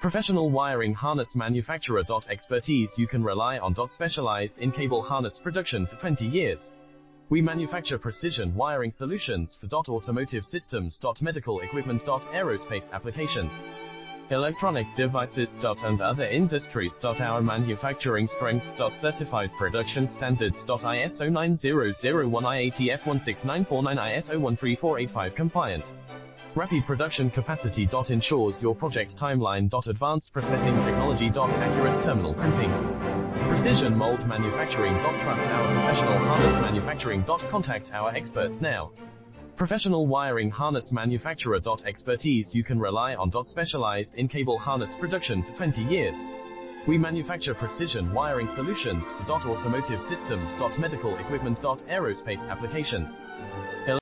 Professional wiring harness manufacturer. Expertise you can rely on. Specialized in cable harness production for 20 years. We manufacture precision wiring solutions for automotive systems, medical equipment, aerospace applications, electronic devices, and other industries. Our manufacturing strengths, certified production standards, ISO 9001 IATF 16949 ISO 13485 compliant. Rapid production capacity. Ensures your project timeline. Advanced processing technology. Accurate terminal crimping. Precision mold manufacturing. Trust our professional harness manufacturing. Contact our experts now. Professional wiring harness manufacturer. Expertise you can rely on. Specialized in cable harness production for 20 years. We manufacture precision wiring solutions for automotive systems, medical equipment, aerospace applications,